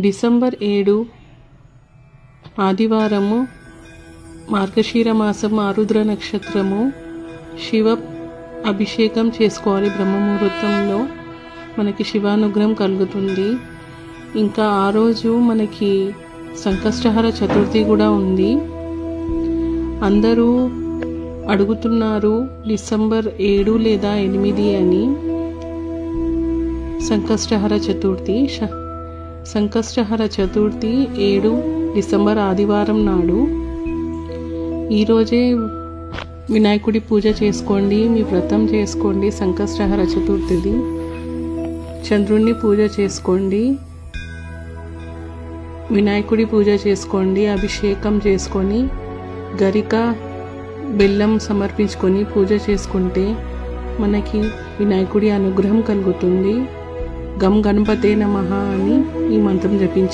December 7 ఆదివారము, మార్గశీర మాసం, ఆరుద్ర నక్షత్రము. శివ అభిషేకం చేసుకోవాలి. బ్రహ్మముహూర్తంలో మనకి శివానుగ్రహం కలుగుతుంది. ఇంకా ఆ రోజు మనకి సంకష్టహర చతుర్థి కూడా ఉంది. అందరూ అడుగుతున్నారు డిసెంబర్ 7 లేదా 8 అని. సంకష్టహర చతుర్థి 7 డిసెంబర్ ఆదివారం నాడు. ఈరోజే వినాయకుడి పూజ చేసుకోండి, మీ వ్రతం చేసుకోండి. సంకష్టహర చతుర్థిది చంద్రుణ్ణి పూజ చేసుకోండి, వినాయకుడి పూజ చేసుకోండి. అభిషేకం చేసుకొని గరిక బెల్లం సమర్పించుకొని పూజ చేసుకుంటే మనకి వినాయకుడి అనుగ్రహం కలుగుతుంది. గం గణపతే నమః అని ఈ మంత్రం జపించి